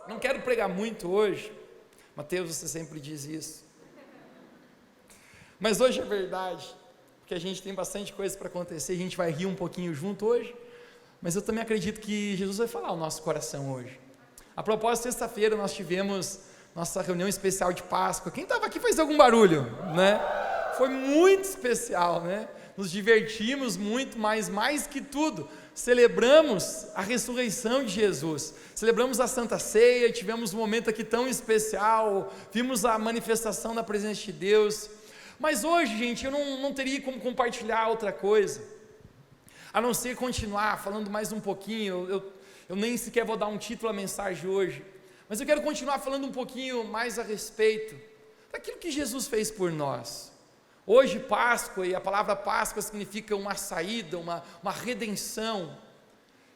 Não quero pregar muito hoje. Mateus, você sempre diz isso. Mas hoje é verdade, porque a gente tem bastante coisa para acontecer, a gente vai rir um pouquinho junto hoje, mas eu também acredito que Jesus vai falar ao nosso coração hoje. A propósito, sexta-feira nós tivemos nossa reunião especial de Páscoa. Quem estava aqui fez algum barulho, né? Foi muito especial, né? Nos divertimos muito, mas mais que tudo, celebramos a ressurreição de Jesus, celebramos a Santa Ceia, tivemos um momento aqui tão especial, vimos a manifestação da presença de Deus. Mas hoje, gente, eu não teria como compartilhar outra coisa, a não ser continuar falando mais um pouquinho. Eu nem sequer vou dar um título à mensagem hoje, mas eu quero continuar falando um pouquinho mais a respeito daquilo que Jesus fez por nós. Hoje, Páscoa, e a palavra Páscoa significa uma saída, uma redenção.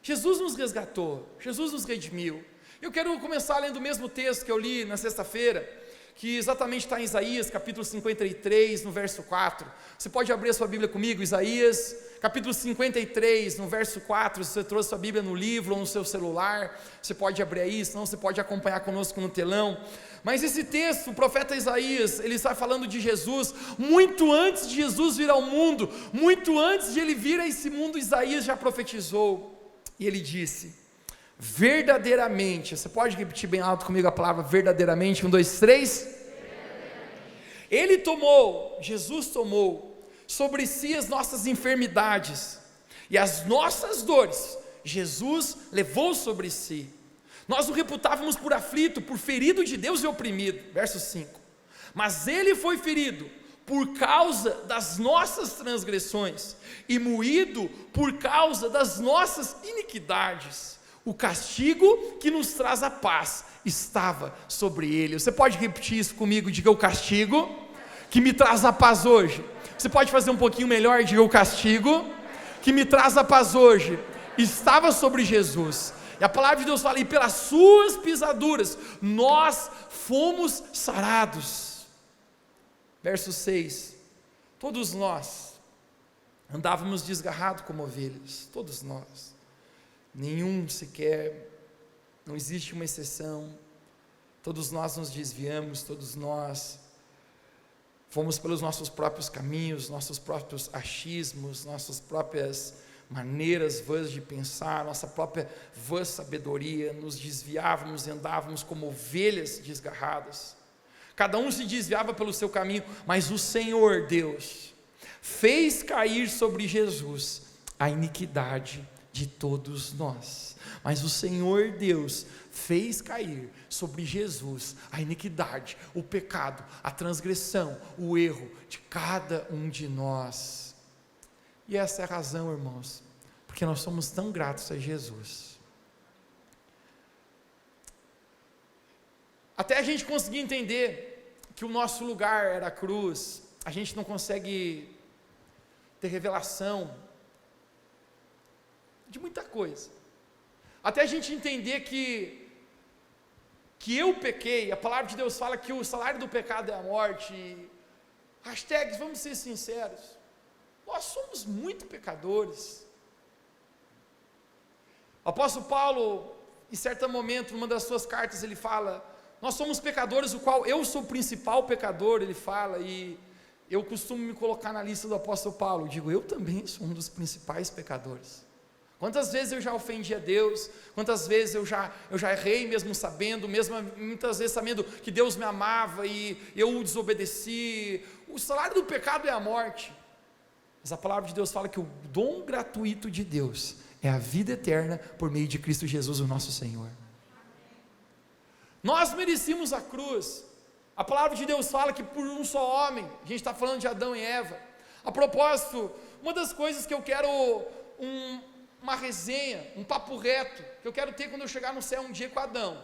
Jesus nos resgatou, Jesus nos redimiu. Eu quero começar lendo o mesmo texto que eu li na sexta-feira, que exatamente está em Isaías, capítulo 53, no verso 4. Você pode abrir a sua Bíblia comigo, Isaías, capítulo 53, no verso 4, se você trouxe sua Bíblia no livro ou no seu celular, você pode abrir aí, senão você pode acompanhar conosco no telão. Mas esse texto, o profeta Isaías, ele está falando de Jesus, muito antes de Jesus vir ao mundo, muito antes de ele vir a esse mundo, Isaías já profetizou, e ele disse: verdadeiramente, você pode repetir bem alto comigo a palavra verdadeiramente, 1, 2, 3, Jesus tomou sobre si as nossas enfermidades, e as nossas dores, Jesus levou sobre si. Nós o reputávamos por aflito, por ferido de Deus e oprimido, verso 5, mas ele foi ferido por causa das nossas transgressões, e moído por causa das nossas iniquidades. O castigo que nos traz a paz estava sobre ele. Você pode repetir isso comigo? Diga: o castigo que me traz a paz hoje. Você pode fazer um pouquinho melhor? Diga: o castigo que me traz a paz hoje estava sobre Jesus. E a palavra de Deus fala: e pelas suas pisaduras nós fomos sarados. Verso 6, todos nós andávamos desgarrados como ovelhas, todos nós, nenhum sequer, não existe uma exceção, todos nós nos desviamos, todos nós fomos pelos nossos próprios caminhos, nossos próprios achismos, nossas próprias maneiras vãs de pensar, nossa própria vã sabedoria, nos desviávamos e andávamos como ovelhas desgarradas, cada um se desviava pelo seu caminho, mas o Senhor Deus fez cair sobre Jesus a iniquidade de todos nós. Mas o Senhor Deus fez cair sobre Jesus a iniquidade, o pecado, a transgressão, o erro de cada um de nós. E essa é a razão, irmãos, porque nós somos tão gratos a Jesus. Até a gente conseguir entender que o nosso lugar era a cruz, a gente não consegue ter revelação de muita coisa, até a gente entender que eu pequei. A palavra de Deus fala que o salário do pecado é a morte. Hashtags, vamos ser sinceros, nós somos muito pecadores. O apóstolo Paulo, em certo momento, numa das suas cartas, ele fala: nós somos pecadores, o qual eu sou o principal pecador, ele fala, e eu costumo me colocar na lista do apóstolo Paulo, digo, eu também sou um dos principais pecadores. Quantas vezes eu já ofendi a Deus, quantas vezes eu já errei mesmo sabendo, muitas vezes sabendo que Deus me amava e eu o desobedeci. O salário do pecado é a morte, mas a palavra de Deus fala que o dom gratuito de Deus é a vida eterna por meio de Cristo Jesus, o nosso Senhor. Nós merecíamos a cruz. A palavra de Deus fala que por um só homem, a gente está falando de Adão e Eva. A propósito, uma das coisas que eu quero, uma resenha, um papo reto, que eu quero ter quando eu chegar no céu um dia com Adão.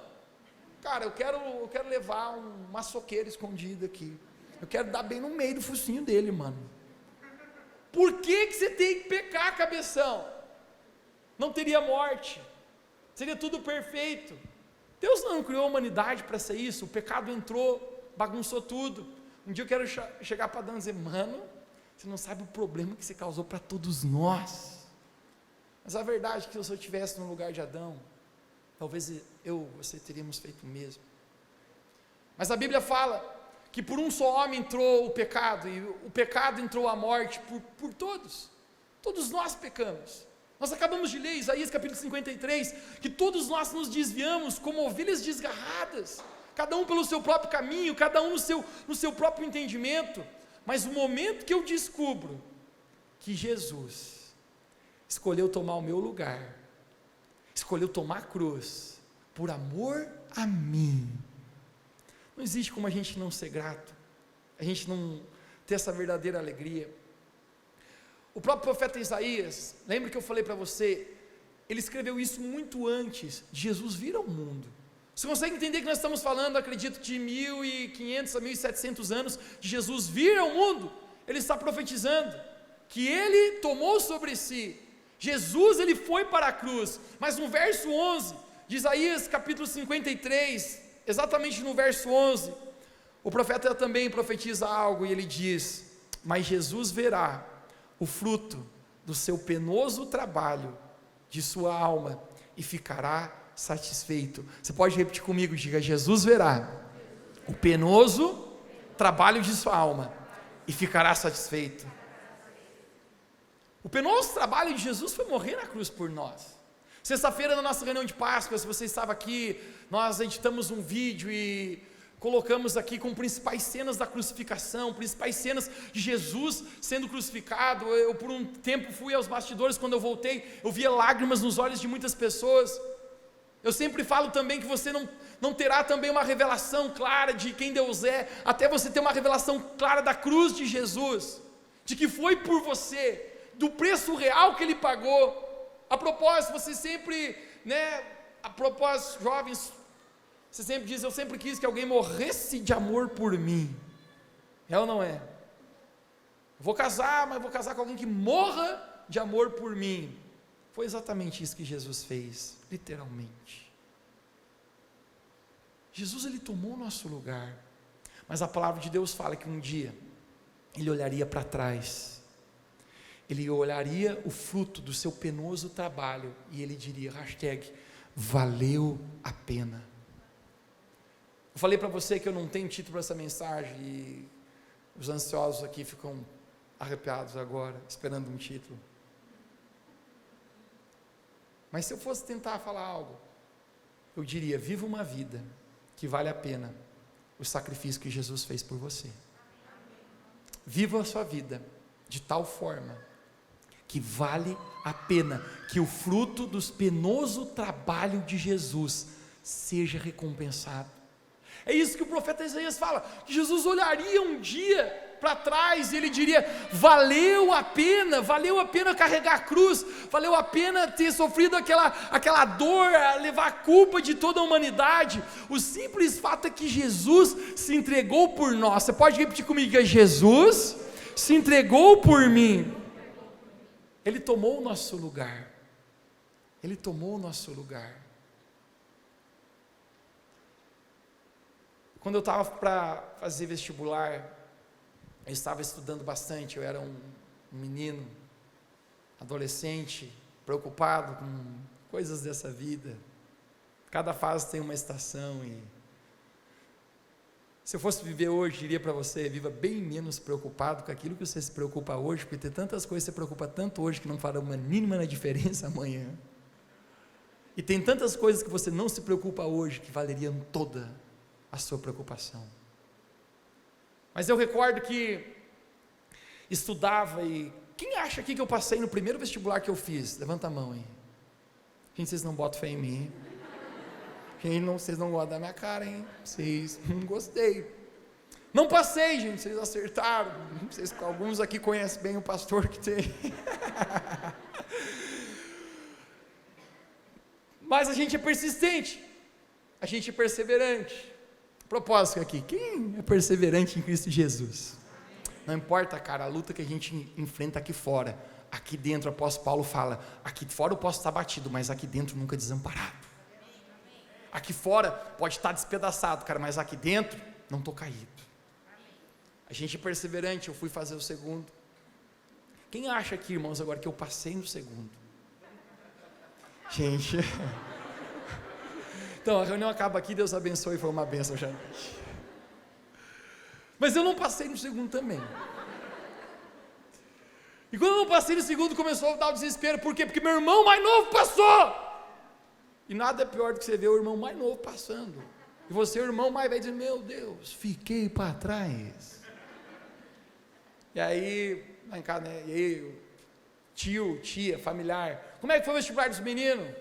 Cara, eu quero levar uma soqueira escondida aqui. Eu quero dar bem no meio do focinho dele, mano. Por que você tem que pecar, cabeção? Não teria morte, seria tudo perfeito. Deus não criou a humanidade para ser isso. O pecado entrou, bagunçou tudo. Um dia eu quero chegar para Adão e dizer: mano, você não sabe o problema que você causou para todos nós. Mas a verdade é que se eu estivesse no lugar de Adão, talvez você teríamos feito o mesmo. Mas a Bíblia fala que por um só homem entrou o pecado, e o pecado entrou a morte por todos. Todos nós pecamos. Nós acabamos de ler Isaías capítulo 53, que todos nós nos desviamos como ovelhas desgarradas, cada um pelo seu próprio caminho, cada um no seu próprio entendimento. Mas o momento que eu descubro que Jesus escolheu tomar o meu lugar, escolheu tomar a cruz, por amor a mim, não existe como a gente não ser grato, a gente não ter essa verdadeira alegria. O próprio profeta Isaías, lembra que eu falei para você, ele escreveu isso muito antes de Jesus vir ao mundo. Você consegue entender que nós estamos falando, acredito, de 1500 a 1700 anos de Jesus vir ao mundo? Ele está profetizando que ele tomou sobre si, Jesus ele foi para a cruz, mas no verso 11 de Isaías capítulo 53, exatamente no verso 11, o profeta também profetiza algo e ele diz: mas Jesus verá o fruto do seu penoso trabalho, de sua alma, e ficará satisfeito. Você pode repetir comigo, diga: Jesus verá o penoso trabalho de sua alma, e ficará satisfeito. O penoso trabalho de Jesus foi morrer na cruz por nós. Sexta-feira, na nossa reunião de Páscoa, se você estava aqui, nós editamos um vídeo e colocamos aqui com principais cenas da crucificação, principais cenas de Jesus sendo crucificado. Eu por um tempo fui aos bastidores, quando eu voltei, eu via lágrimas nos olhos de muitas pessoas. Eu sempre falo também que você não terá também uma revelação clara de quem Deus é, até você ter uma revelação clara da cruz de Jesus, de que foi por você, do preço real que Ele pagou. A propósito, você sempre, a propósito, jovens, você sempre diz: eu sempre quis que alguém morresse de amor por mim. É ou não é? Vou casar, mas vou casar com alguém que morra de amor por mim. Foi exatamente isso que Jesus fez, literalmente. Jesus ele tomou o nosso lugar, mas a palavra de Deus fala que um dia ele olharia para trás, ele olharia o fruto do seu penoso trabalho e ele diria, valeu a pena. Eu falei para você que eu não tenho título para essa mensagem e os ansiosos aqui ficam arrepiados agora, esperando um título. Mas se eu fosse tentar falar algo, eu diria: viva uma vida que vale a pena o sacrifício que Jesus fez por você. Viva a sua vida de tal forma que vale a pena que o fruto do penoso trabalho de Jesus seja recompensado. É isso que o profeta Isaías fala, que Jesus olharia um dia para trás e ele diria: valeu a pena carregar a cruz, valeu a pena ter sofrido aquela dor, levar a culpa de toda a humanidade. O simples fato é que Jesus se entregou por nós. Você pode repetir comigo: que Jesus se entregou por mim. Ele tomou o nosso lugar. Ele tomou o nosso lugar. Quando eu estava para fazer vestibular, eu estava estudando bastante. Eu era um menino, adolescente, preocupado com coisas dessa vida. Cada fase tem uma estação e se eu fosse viver hoje, diria para você: viva bem menos preocupado com aquilo que você se preocupa hoje, porque tem tantas coisas que você preocupa tanto hoje que não fará uma mínima diferença amanhã. E tem tantas coisas que você não se preocupa hoje que valeriam toda a sua preocupação. Mas eu recordo que estudava e quem acha aqui que eu passei no primeiro vestibular que eu fiz? Levanta a mão aí. Gente, vocês não botam fé em mim. Vocês não gostam da minha cara, hein? Vocês não gostei. Não passei, gente, vocês acertaram. Alguns aqui conhecem bem o pastor que tem. Mas a gente é persistente, a gente é perseverante. Propósito aqui: quem é perseverante em Cristo Jesus? Não importa, cara, a luta que a gente enfrenta aqui fora, aqui dentro, o apóstolo Paulo fala: aqui fora eu posso estar batido, mas aqui dentro nunca desamparado. Aqui fora pode estar despedaçado, cara, mas aqui dentro não estou caído. A gente é perseverante. Eu fui fazer o segundo. Quem acha aqui, irmãos, agora que eu passei no segundo? Gente, Então, a reunião acaba aqui, Deus abençoe, foi uma bênção já. Mas eu não passei no segundo também. E quando eu não passei no segundo, começou a dar o desespero. Por quê? Porque meu irmão mais novo passou. E nada é pior do que você ver o irmão mais novo passando. E você, o irmão mais velho, dizendo, meu Deus, fiquei para trás. E aí, lá em casa, né? E aí, tio, tia, familiar. Como é que foi o vestibular dos meninos?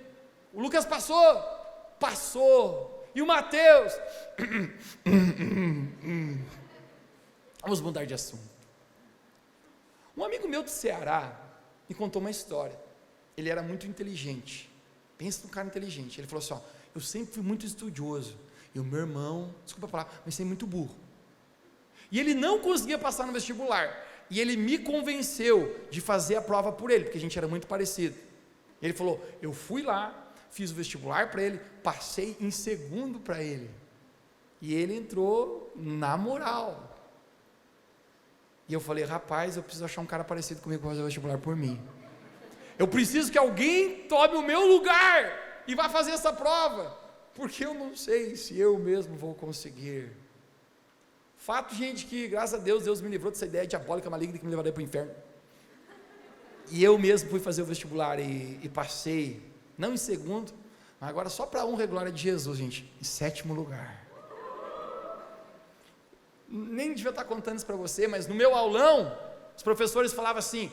O Lucas passou? Passou. E o Mateus? Vamos mudar de assunto. Um amigo meu do Ceará me contou uma história. Ele era muito inteligente. Pensa num cara inteligente. Ele falou assim, ó, eu sempre fui muito estudioso. E o meu irmão, desculpa falar, mas sempre muito burro. E ele não conseguia passar no vestibular. E ele me convenceu de fazer a prova por ele, porque a gente era muito parecido. Ele falou, eu fui lá, fiz o vestibular para ele, passei em segundo para ele. E ele entrou na moral. E eu falei, rapaz, eu preciso achar um cara parecido comigo para fazer o vestibular por mim. Eu preciso que alguém tome o meu lugar e vá fazer essa prova, porque eu não sei se eu mesmo vou conseguir. Fato, gente, que graças a Deus, Deus me livrou dessa ideia diabólica, maligna, que me levaria para o inferno. E eu mesmo fui fazer o vestibular e passei, não em segundo, mas agora só para honra e glória de Jesus, gente, em 7º lugar. Nem devia estar contando isso para você, mas no meu aulão, os professores falavam assim,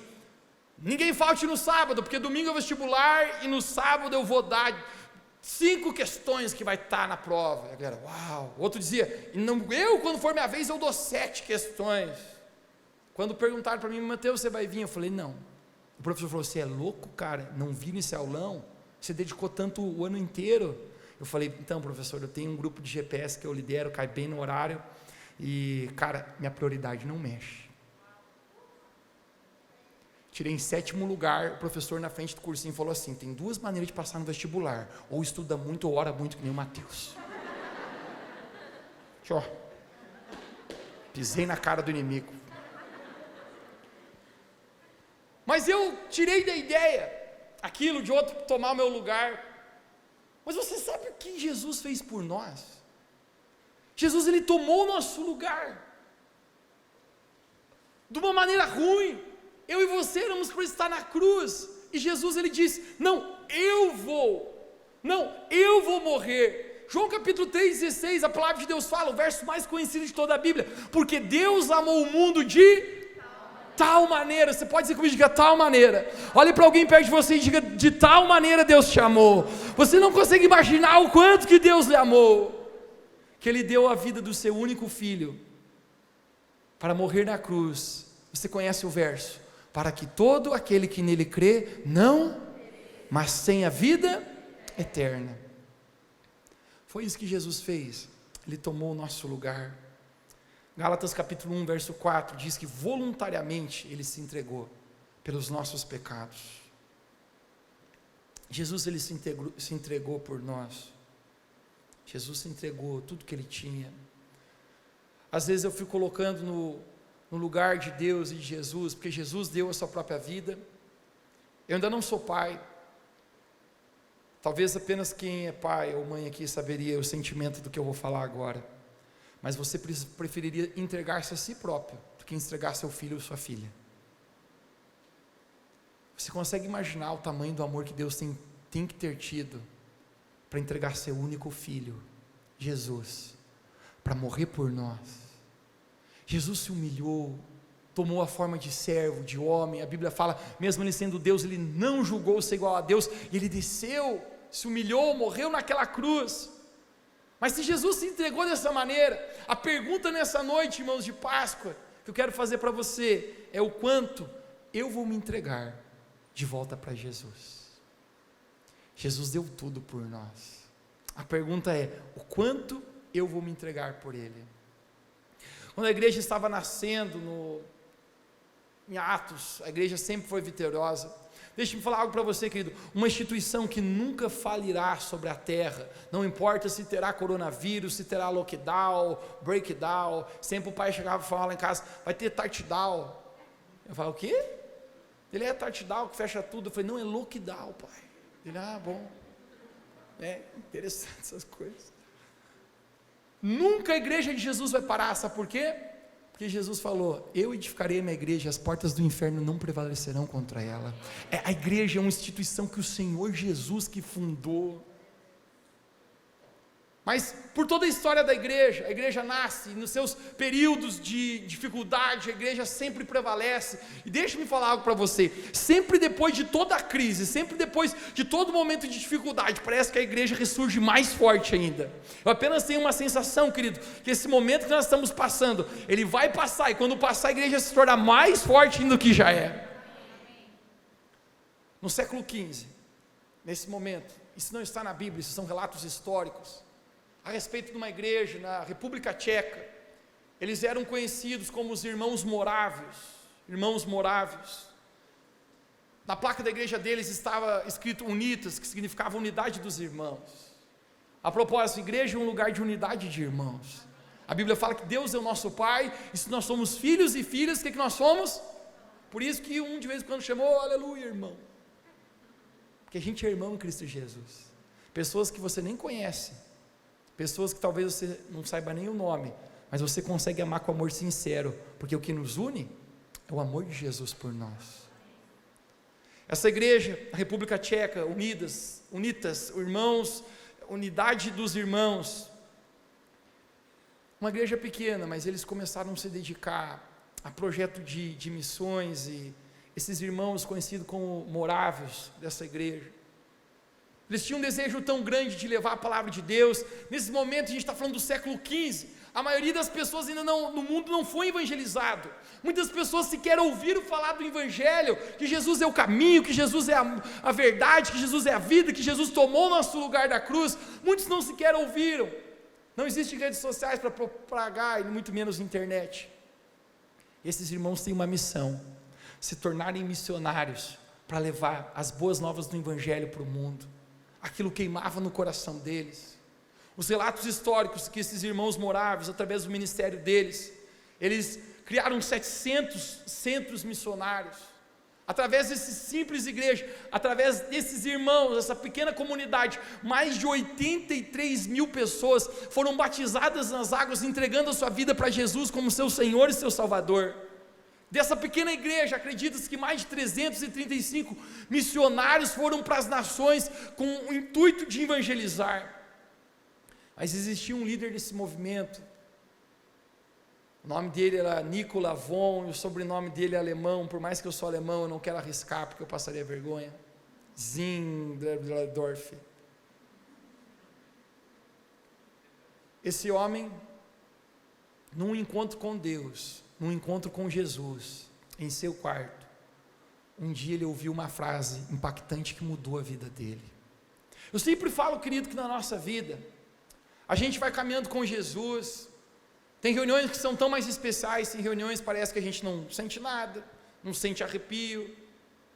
ninguém falte no sábado, porque domingo é vestibular, e no sábado eu vou dar 5 questões que vai estar na prova. E a galera, uau. O outro dizia, quando for minha vez, eu dou 7 questões. Quando perguntaram para mim, Mateus, você vai vir? Eu falei, não. O professor falou, você é louco, cara, não vi nesse aulão? Você dedicou tanto o ano inteiro? Eu falei, então, professor, eu tenho um grupo de GPS que eu lidero, cai bem no horário, e, cara, minha prioridade não mexe. Tirei em 7º lugar, o professor na frente do cursinho falou assim, tem 2 maneiras de passar no vestibular, ou estuda muito ou ora muito, que nem o Mateus. Ó, pisei na cara do inimigo. Mas eu tirei da ideia, aquilo de outro tomar o meu lugar. Mas você sabe o que Jesus fez por nós? Jesus, ele tomou o nosso lugar, de uma maneira ruim. Eu e você éramos para estar na cruz, e Jesus ele disse, não, eu vou morrer. João capítulo 3,16, a palavra de Deus fala, o verso mais conhecido de toda a Bíblia, porque Deus amou o mundo de tal maneira, você pode dizer comigo, diga tal maneira, olhe para alguém perto de você e diga, de tal maneira Deus te amou. Você não consegue imaginar o quanto que Deus lhe amou, que Ele deu a vida do seu único filho, para morrer na cruz. Você conhece o verso, para que todo aquele que nele crê, não, mas tenha vida eterna. Foi isso que Jesus fez, Ele tomou o nosso lugar. Gálatas capítulo 1, verso 4, diz que voluntariamente Ele se entregou pelos nossos pecados. Jesus, Ele se entregou por nós. Jesus se entregou tudo que Ele tinha. Às vezes eu fico colocando no lugar de Deus e de Jesus, porque Jesus deu a sua própria vida. Eu ainda não sou pai, talvez apenas quem é pai ou mãe aqui saberia o sentimento do que eu vou falar agora, mas você preferiria entregar-se a si próprio, do que entregar seu filho ou sua filha. Você consegue imaginar o tamanho do amor que Deus tem que ter tido, para entregar seu único filho, Jesus, para morrer por nós? Jesus se humilhou, tomou a forma de servo, de homem. A Bíblia fala, mesmo Ele sendo Deus, Ele não julgou ser igual a Deus, e Ele desceu, se humilhou, morreu naquela cruz. Mas se Jesus se entregou dessa maneira, a pergunta nessa noite, irmãos de Páscoa, que eu quero fazer para você, é o quanto eu vou me entregar de volta para Jesus. Jesus deu tudo por nós. A pergunta é, o quanto eu vou me entregar por Ele? Quando a igreja estava nascendo em Atos, a igreja sempre foi vitoriosa. Deixe-me falar algo para você, querido, uma instituição que nunca falirá sobre a terra, não importa se terá coronavírus, se terá lockdown, breakdown. Sempre o pai chegava e falava lá em casa, vai ter touchdown. Eu falava, o quê? Ele é touchdown que fecha tudo. Eu falei, não, é lockdown, pai. Ele, bom. É interessante essas coisas. Nunca a igreja de Jesus vai parar, sabe por quê? Porque Jesus falou: eu edificarei a minha igreja, as portas do inferno não prevalecerão contra ela. A igreja é uma instituição que o Senhor Jesus que fundou. Mas por toda a história da igreja, a igreja nasce, nos seus períodos de dificuldade, a igreja sempre prevalece. E deixa-me falar algo para você: sempre depois de toda a crise, sempre depois de todo momento de dificuldade, parece que a igreja ressurge mais forte ainda. Eu apenas tenho uma sensação, querido, que esse momento que nós estamos passando, ele vai passar, e quando passar a igreja se tornar mais forte ainda do que já é. No século XV, nesse momento, isso não está na Bíblia, isso são relatos históricos, a respeito de uma igreja na República Tcheca. Eles eram conhecidos como os irmãos morávios. Na placa da igreja deles estava escrito unitas, que significava unidade dos irmãos. A propósito, a igreja é um lugar de unidade de irmãos. A Bíblia fala que Deus é o nosso Pai, e se nós somos filhos e filhas, o que nós somos? Por isso que um de vez em quando chamou, aleluia, irmão. Porque a gente é irmão em Cristo Jesus. Pessoas que você nem conhece, pessoas que talvez você não saiba nem o nome, mas você consegue amar com amor sincero, porque o que nos une é o amor de Jesus por nós. Essa igreja, a República Tcheca, unitas, irmãos, unidade dos irmãos, uma igreja pequena, mas eles começaram a se dedicar a projeto de missões, e esses irmãos conhecidos como morávios dessa igreja, eles tinham um desejo tão grande de levar a palavra de Deus. Nesse momento, a gente está falando do século XV, a maioria das pessoas ainda no mundo não foi evangelizado. Muitas pessoas sequer ouviram falar do evangelho, que Jesus é o caminho, que Jesus é a verdade, que Jesus é a vida, que Jesus tomou o nosso lugar da cruz. Muitos não sequer ouviram. Não existem redes sociais para propagar, e muito menos internet. Esses irmãos têm uma missão: se tornarem missionários, para levar as boas novas do evangelho para o mundo. Aquilo queimava no coração deles. Os relatos históricos que esses irmãos moráveis, através do ministério deles, eles criaram 700 centros missionários. Através desse simples igreja, através desses irmãos, essa pequena comunidade, mais de 83 mil pessoas foram batizadas nas águas, entregando a sua vida para Jesus como seu Senhor e seu Salvador. Dessa pequena igreja, acredita-se que mais de 335 missionários foram para as nações com o intuito de evangelizar. Mas existia um líder desse movimento, o nome dele era Nicola von, e o sobrenome dele é alemão. Por mais que eu sou alemão, eu não quero arriscar, porque eu passaria vergonha. Zinderdorf. Esse homem, num encontro com Deus, num encontro com Jesus, em seu quarto, um dia ele ouviu uma frase impactante que mudou a vida dele. Eu sempre falo, querido, que na nossa vida, a gente vai caminhando com Jesus, tem reuniões que são tão mais especiais, tem reuniões que parece que a gente não sente nada, não sente arrepio,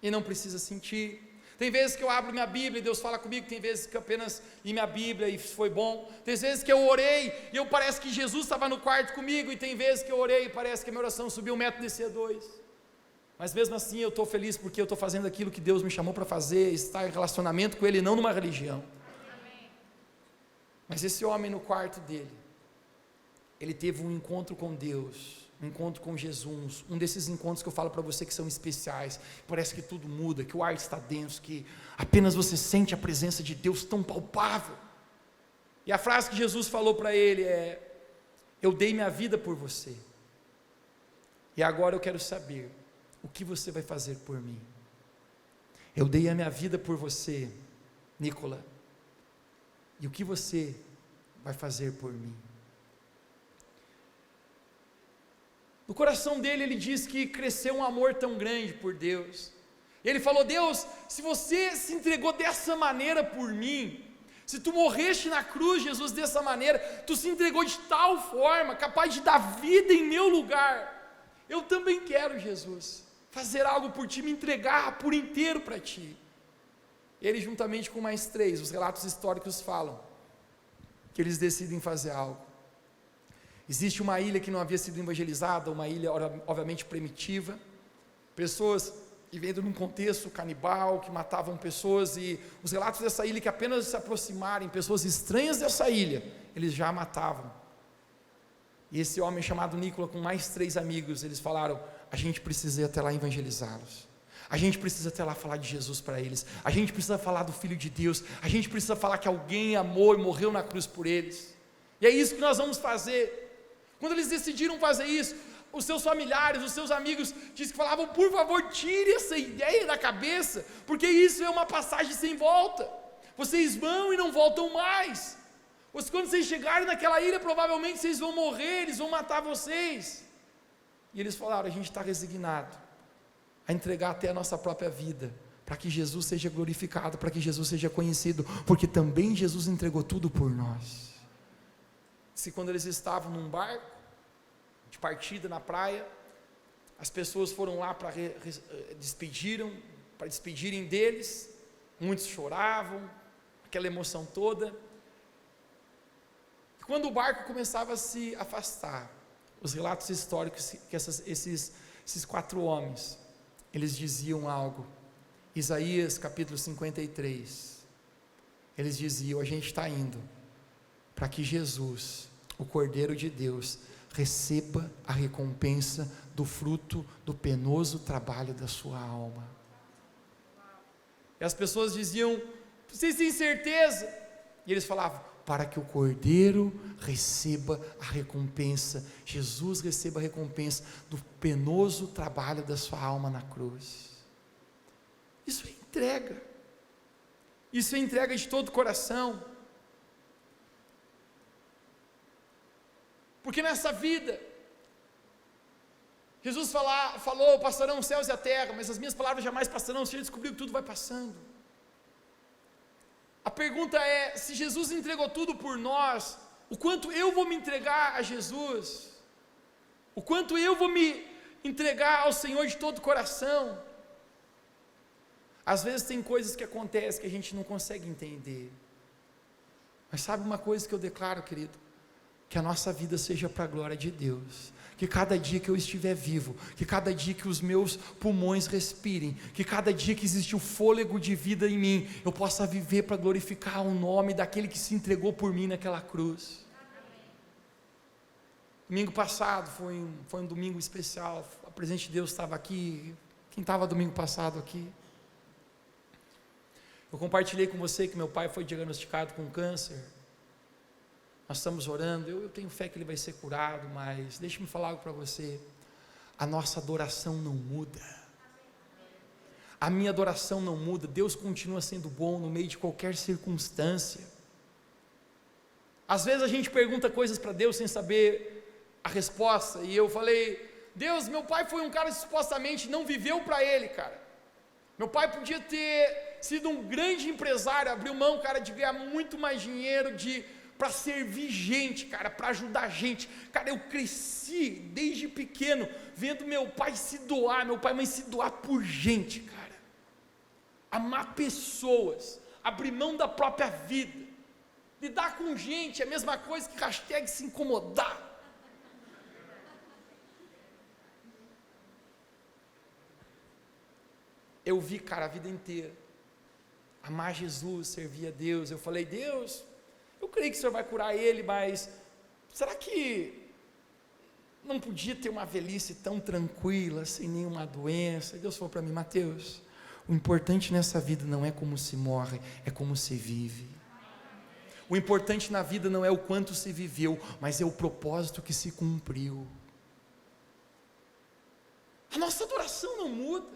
e não precisa sentir. Tem vezes que eu abro minha Bíblia e Deus fala comigo, tem vezes que eu apenas li minha Bíblia e foi bom, tem vezes que eu orei e eu parece que Jesus estava no quarto comigo, e tem vezes que eu orei e parece que a minha oração subiu 1 metro e descia 2, mas mesmo assim eu estou feliz porque eu estou fazendo aquilo que Deus me chamou para fazer, estar em relacionamento com Ele, não numa religião. Amém. Mas esse homem no quarto dele, ele teve um encontro com Deus, um encontro com Jesus, um desses encontros que eu falo para você que são especiais, parece que tudo muda, que o ar está denso, que apenas você sente a presença de Deus tão palpável, e a frase que Jesus falou para ele é: eu dei minha vida por você, e agora eu quero saber, o que você vai fazer por mim? Eu dei a minha vida por você, Nicola, e o que você vai fazer por mim? No coração dele, ele diz que cresceu um amor tão grande por Deus. Ele falou: Deus, se você se entregou dessa maneira por mim, se tu morreste na cruz, Jesus, dessa maneira, tu se entregou de tal forma, capaz de dar vida em meu lugar, eu também quero, Jesus, fazer algo por ti, me entregar por inteiro para ti. Ele, juntamente com mais 3, os relatos históricos falam que eles decidem fazer algo. Existe uma ilha que não havia sido evangelizada, uma ilha obviamente primitiva, pessoas e vendo num contexto canibal, que matavam pessoas, e os relatos dessa ilha, que apenas se aproximarem pessoas estranhas dessa ilha, eles já matavam. E esse homem chamado Nicola, com mais 3 amigos, eles falaram: a gente precisa ir até lá evangelizá-los, a gente precisa até lá falar de Jesus para eles, a gente precisa falar do Filho de Deus, a gente precisa falar que alguém amou e morreu na cruz por eles, e é isso que nós vamos fazer. Quando eles decidiram fazer isso, os seus familiares, os seus amigos, diz que falavam: por favor, tire essa ideia da cabeça, porque isso é uma passagem sem volta, vocês vão e não voltam mais, quando vocês chegarem naquela ilha, provavelmente vocês vão morrer, eles vão matar vocês. E eles falaram: a gente está resignado a entregar até a nossa própria vida, para que Jesus seja glorificado, para que Jesus seja conhecido, porque também Jesus entregou tudo por nós. Se quando eles estavam num barco, de partida na praia, as pessoas foram lá para despedirem deles, muitos choravam, aquela emoção toda. Quando o barco começava a se afastar, os relatos históricos, que esses 4 homens, eles diziam algo. Isaías capítulo 53, eles diziam: a gente está indo para que Jesus, o Cordeiro de Deus, receba a recompensa do fruto do penoso trabalho da sua alma. E as pessoas diziam: vocês têm certeza? E eles falavam: para que o Cordeiro receba a recompensa, Jesus receba a recompensa do penoso trabalho da sua alma na cruz. Isso é entrega, isso é entrega de todo o coração, porque nessa vida, Jesus falou: passarão os céus e a terra, mas as minhas palavras jamais passarão. Você já descobriu que tudo vai passando. A pergunta é: se Jesus entregou tudo por nós, o quanto eu vou me entregar a Jesus? O quanto eu vou me entregar ao Senhor de todo o coração? Às vezes tem coisas que acontecem que a gente não consegue entender, mas sabe uma coisa que eu declaro, querido? Que a nossa vida seja para a glória de Deus, que cada dia que eu estiver vivo, que cada dia que os meus pulmões respirem, que cada dia que existe o fôlego de vida em mim, eu possa viver para glorificar o nome daquele que se entregou por mim naquela cruz. Domingo passado foi um domingo especial, a presença de Deus estava aqui. Quem estava domingo passado aqui? Eu compartilhei com você que meu pai foi diagnosticado com câncer. Nós estamos orando, eu tenho fé que ele vai ser curado, mas deixe-me falar algo para você: a nossa adoração não muda, a minha adoração não muda, Deus continua sendo bom no meio de qualquer circunstância. Às vezes a gente pergunta coisas para Deus sem saber a resposta, e eu falei: Deus, meu pai foi um cara que supostamente não viveu para ele, cara. Meu pai podia ter sido um grande empresário, abriu mão, cara, de ganhar muito mais dinheiro, para servir gente, cara, para ajudar gente. Cara, eu cresci desde pequeno vendo meu pai se doar, meu pai e mãe se doar por gente, cara, amar pessoas, abrir mão da própria vida, lidar com gente é a mesma coisa que hashtag se incomodar. Eu vi, cara, a vida inteira amar Jesus, servir a Deus. Eu falei: Deus, eu creio que o Senhor vai curar ele, mas será que não podia ter uma velhice tão tranquila, sem nenhuma doença? E Deus falou para mim: Mateus, o importante nessa vida não é como se morre, é como se vive. O importante na vida não é o quanto se viveu, mas é o propósito que se cumpriu. A nossa adoração não muda.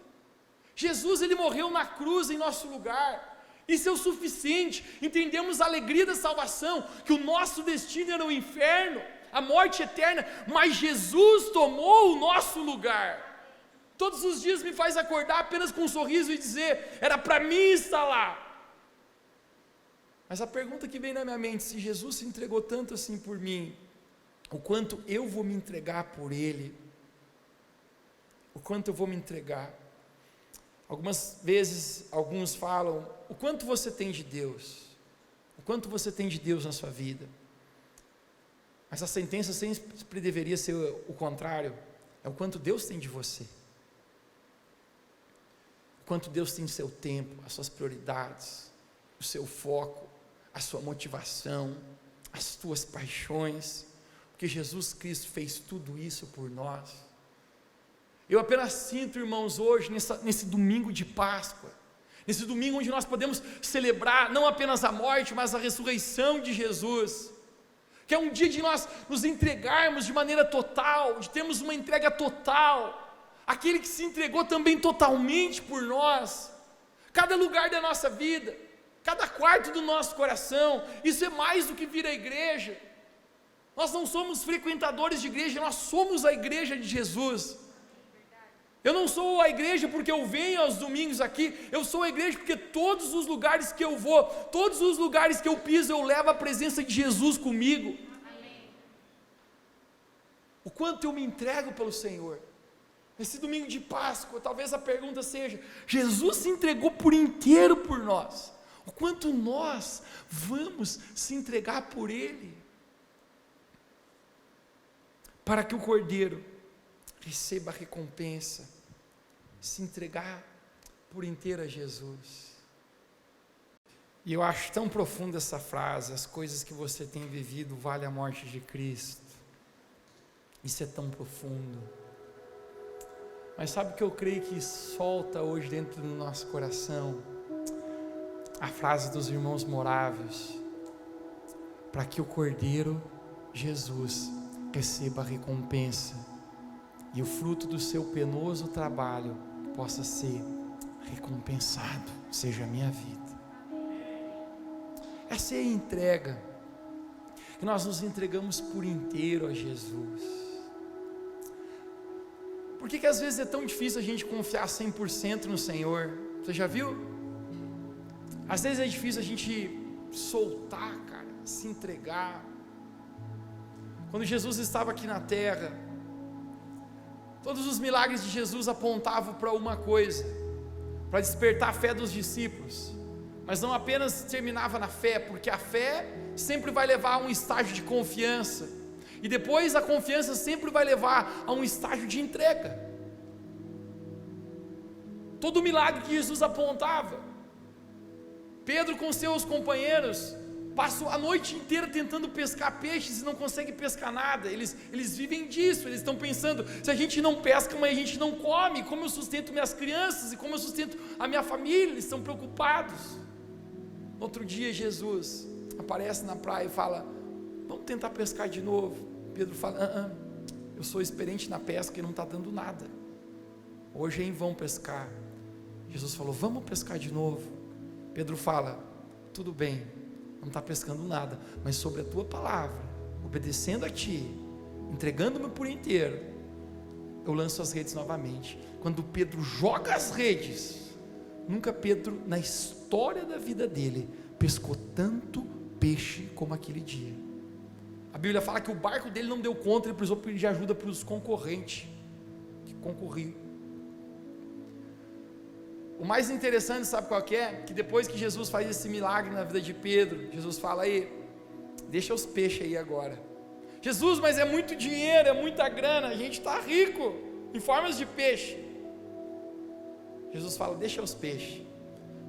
Jesus, ele morreu na cruz em nosso lugar. Isso é o suficiente. Entendemos a alegria da salvação, que o nosso destino era o inferno, a morte eterna, mas Jesus tomou o nosso lugar. Todos os dias me faz acordar apenas com um sorriso e dizer: era para mim estar lá. Mas a pergunta que vem na minha mente: se Jesus se entregou tanto assim por mim, o quanto eu vou me entregar por Ele? O quanto eu vou me entregar? Algumas vezes, alguns falam: o quanto você tem de Deus? O quanto você tem de Deus na sua vida? Mas a sentença sempre deveria ser o contrário: é o quanto Deus tem de você. quanto Deus tem o seu tempo, as suas prioridades, o seu foco, a sua motivação, as tuas paixões, porque Jesus Cristo fez tudo isso por nós. Eu apenas sinto, irmãos, hoje, nesse domingo de Páscoa, nesse domingo onde nós podemos celebrar não apenas a morte, mas a ressurreição de Jesus, que é um dia de nós nos entregarmos de maneira total, de termos uma entrega total, aquele que se entregou também totalmente por nós, cada lugar da nossa vida, cada quarto do nosso coração. Isso é mais do que vir à igreja. Nós não somos frequentadores de igreja, nós somos a igreja de Jesus. Eu não sou a igreja porque eu venho aos domingos aqui, eu sou a igreja porque todos os lugares que eu vou, todos os lugares que eu piso, eu levo a presença de Jesus comigo. Amém. O quanto eu me entrego pelo Senhor. Nesse domingo de Páscoa, talvez a pergunta seja: Jesus se entregou por inteiro por nós, o quanto nós vamos se entregar por Ele, para que o Cordeiro receba a recompensa, se entregar por inteiro a Jesus. E eu acho tão profunda essa frase: as coisas que você tem vivido vale a morte de Cristo. Isso é tão profundo. Mas sabe o que eu creio que solta hoje dentro do nosso coração? A frase dos irmãos moráveis: para que o Cordeiro Jesus receba a recompensa e o fruto do seu penoso trabalho possa ser recompensado, seja a minha vida. Essa é a entrega, que nós nos entregamos por inteiro a Jesus. Por que às vezes é tão difícil a gente confiar 100% no Senhor? Você já viu? Às vezes é difícil a gente soltar, cara, se entregar. Quando Jesus estava aqui na terra, todos os milagres de Jesus apontavam para uma coisa: para despertar a fé dos discípulos. Mas não apenas terminava na fé, porque a fé sempre vai levar a um estágio de confiança, e depois a confiança sempre vai levar a um estágio de entrega. Todo milagre que Jesus apontava, Pedro com seus companheiros passam a noite inteira tentando pescar peixes e não conseguem pescar nada. Eles vivem disso, eles estão pensando: se a gente não pesca, mas a gente não come, como eu sustento minhas crianças e como eu sustento a minha família? Eles estão preocupados. No outro dia Jesus aparece na praia e fala: vamos tentar pescar de novo. Pedro fala: eu sou experiente na pesca e não está dando nada, hoje é em vão pescar. Jesus falou: vamos pescar de novo. Pedro fala: tudo bem, não está pescando nada, mas sobre a tua palavra, obedecendo a ti, entregando-me por inteiro, eu lanço as redes novamente. Quando Pedro joga as redes, nunca Pedro na história da vida dele pescou tanto peixe como aquele dia. A Bíblia fala que o barco dele não deu conta, ele precisou pedir ajuda para os concorrentes que concorriam. O mais interessante, sabe qual que é? Que depois que Jesus faz esse milagre na vida de Pedro, Jesus fala: aí, deixa os peixes aí agora. Jesus, mas é muito dinheiro, é muita grana, a gente está rico em formas de peixe. Jesus fala: deixa os peixes,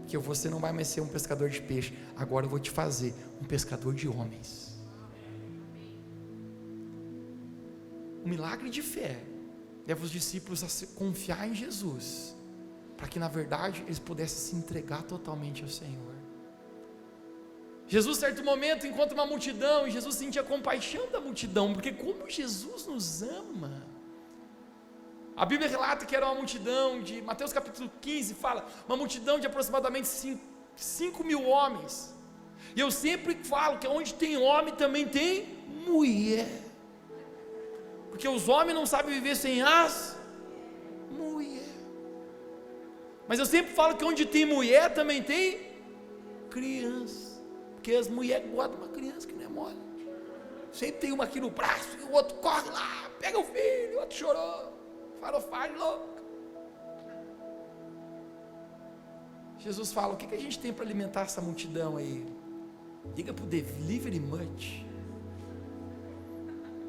porque você não vai mais ser um pescador de peixe, agora eu vou te fazer um pescador de homens. Um milagre de fé leva os discípulos a confiar em Jesus, para que na verdade eles pudessem se entregar totalmente ao Senhor. Jesus, certo momento, encontra uma multidão, e Jesus sentia compaixão da multidão, porque como Jesus nos ama. A Bíblia relata que era uma multidão, de Mateus capítulo 15 fala, uma multidão de aproximadamente 5 mil homens, e eu sempre falo que onde tem homem também tem mulher, porque os homens não sabem viver sem as mulheres, mas eu sempre falo que onde tem mulher também tem criança, porque as mulheres guardam uma criança que não é mole, sempre tem uma aqui no braço, e o outro corre lá, pega o filho, o outro chorou, farofagem louco. Jesus fala: o que a gente tem para alimentar essa multidão aí? Liga para o Delivery Much.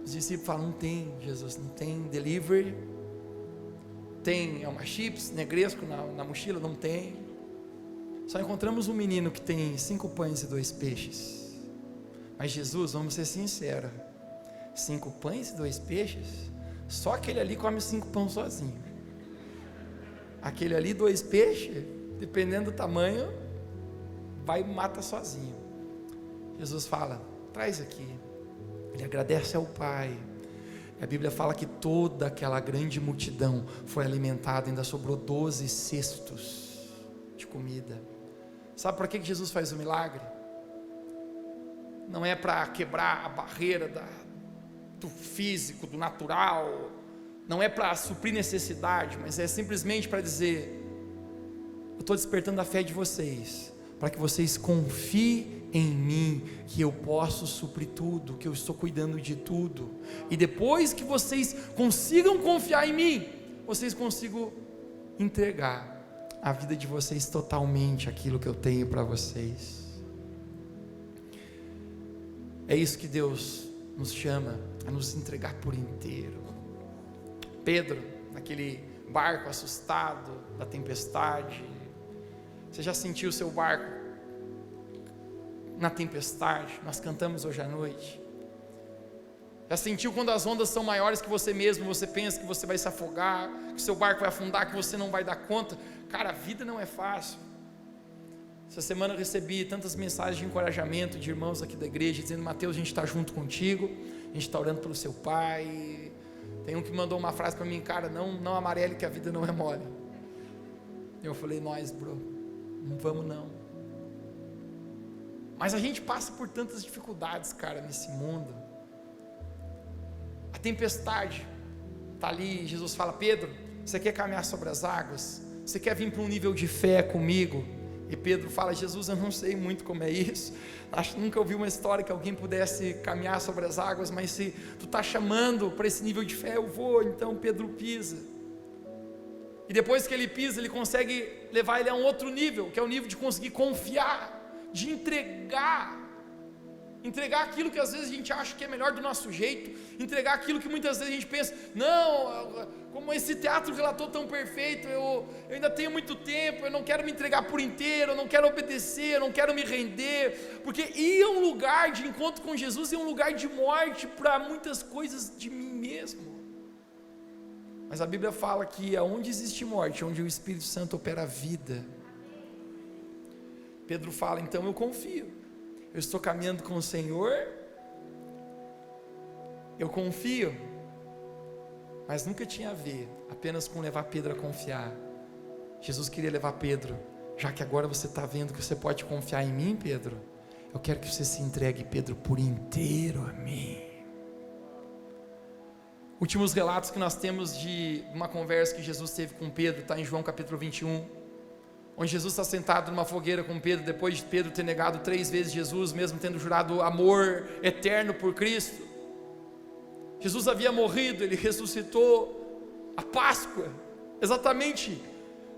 Os discípulos falam: não tem, Jesus, não tem delivery. Tem uma chips, negresco na mochila? Não tem. Só encontramos um menino que tem 5 pães e 2 peixes. Mas Jesus, vamos ser sinceros, 5 pães e 2 peixes, só aquele ali come 5 pães sozinho. Aquele ali, 2 peixes, dependendo do tamanho, vai e mata sozinho. Jesus fala, traz aqui. Ele agradece ao Pai. A Bíblia fala que toda aquela grande multidão foi alimentada, ainda sobrou 12 cestos de comida. Sabe por que Jesus faz o milagre? Não é para quebrar a barreira do físico, do natural, não é para suprir necessidade, mas é simplesmente para dizer, eu estou despertando a fé de vocês, para que vocês confiem em mim, que eu posso suprir tudo, que eu estou cuidando de tudo, e depois que vocês consigam confiar em mim, vocês consigam entregar a vida de vocês totalmente, aquilo que eu tenho para vocês. É isso que Deus nos chama, a nos entregar por inteiro. Pedro, naquele barco assustado da tempestade, você já sentiu o seu barco na tempestade? Nós cantamos hoje à noite. Já sentiu quando as ondas são maiores que você mesmo, você pensa que você vai se afogar, que seu barco vai afundar, que você não vai dar conta? Cara, a vida não é fácil. Essa semana eu recebi tantas mensagens de encorajamento de irmãos aqui da igreja, dizendo, Mateus, a gente está junto contigo, a gente está orando pelo seu pai. Tem um que mandou uma frase para mim, cara, não amarele que a vida não é mole. Eu falei, nós, bro, não vamos não. Mas a gente passa por tantas dificuldades, cara, nesse mundo. A tempestade está ali, Jesus fala, Pedro, você quer caminhar sobre as águas? Você quer vir para um nível de fé comigo? E Pedro fala, Jesus, eu não sei muito como é isso, acho que nunca ouvi uma história que alguém pudesse caminhar sobre as águas, mas se tu está chamando para esse nível de fé, eu vou. Então Pedro pisa, e depois que ele pisa, ele consegue levar ele a um outro nível, que é o nível de conseguir confiar, de entregar aquilo que às vezes a gente acha que é melhor do nosso jeito, entregar aquilo que muitas vezes a gente pensa, não, como esse teatro relatou tão perfeito, eu ainda tenho muito tempo, eu não quero me entregar por inteiro, eu não quero obedecer, eu não quero me render, porque ir a um lugar de encontro com Jesus é um lugar de morte para muitas coisas de mim mesmo. Mas a Bíblia fala que aonde existe morte, onde o Espírito Santo opera a vida. Pedro fala, então eu confio. Eu estou caminhando com o Senhor, eu confio, mas nunca tinha a ver apenas com levar Pedro a confiar. Jesus queria levar Pedro, já que agora você está vendo que você pode confiar em mim, Pedro, eu quero que você se entregue, Pedro, por inteiro a mim. Últimos relatos que nós temos de uma conversa que Jesus teve com Pedro, está em João capítulo 21, onde Jesus está sentado numa fogueira com Pedro, depois de Pedro ter negado 3 vezes Jesus, mesmo tendo jurado amor eterno por Cristo. Jesus havia morrido, ele ressuscitou, a Páscoa, exatamente,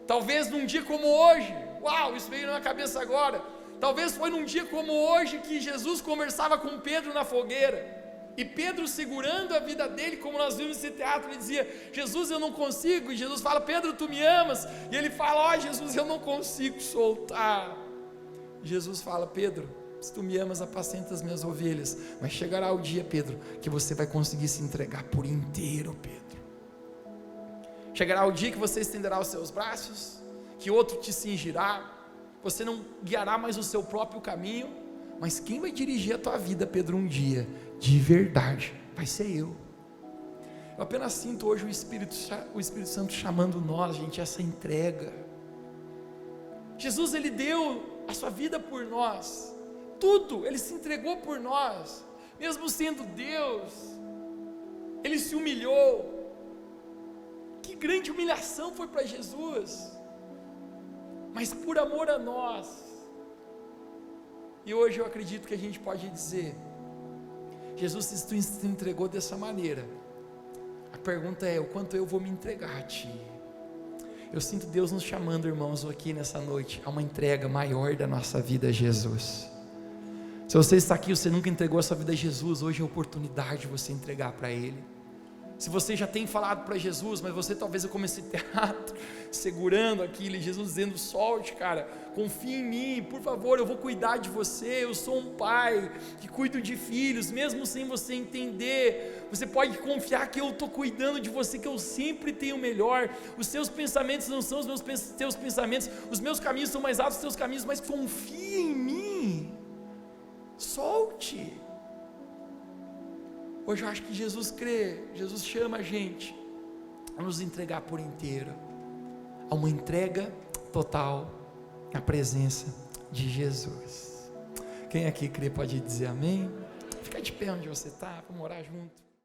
talvez num dia como hoje, uau, isso veio na minha cabeça agora, talvez foi num dia como hoje que Jesus conversava com Pedro na fogueira, e Pedro segurando a vida dele, como nós vimos nesse teatro, ele dizia, Jesus, eu não consigo, e Jesus fala, Pedro, tu me amas, e ele fala, Jesus, eu não consigo soltar, e Jesus fala, Pedro, se tu me amas, apacenta as minhas ovelhas, mas chegará o dia, Pedro, que você vai conseguir se entregar por inteiro, Pedro, chegará o dia que você estenderá os seus braços, que outro te cingirá, você não guiará mais o seu próprio caminho, mas quem vai dirigir a tua vida, Pedro, um dia, de verdade, vai ser eu apenas sinto hoje o Espírito Santo chamando nós, gente, essa entrega. Jesus, ele deu a sua vida por nós, tudo, ele se entregou por nós, mesmo sendo Deus, ele se humilhou. Que grande humilhação foi para Jesus, mas por amor a nós. E hoje eu acredito que a gente pode dizer, Jesus, se tu se entregou dessa maneira, a pergunta é, o quanto eu vou me entregar a ti? Eu sinto Deus nos chamando, irmãos, aqui nessa noite, a uma entrega maior da nossa vida a Jesus. Se você está aqui, você nunca entregou a sua vida a Jesus, hoje é a oportunidade de você entregar para Ele. Se você já tem falado para Jesus, mas você talvez eu comece teatro, segurando aquilo, e Jesus dizendo: solte, cara, confia em mim, por favor, eu vou cuidar de você, eu sou um pai que cuido de filhos, mesmo sem você entender, você pode confiar que eu estou cuidando de você, que eu sempre tenho o melhor, os seus pensamentos não são os teus pensamentos, os meus caminhos são mais altos que os teus caminhos, mas confia em mim, solte. Hoje eu acho que Jesus chama a gente a nos entregar por inteiro, a uma entrega total na presença de Jesus. Quem aqui crê pode dizer amém? Fica de pé onde você está, vamos orar junto.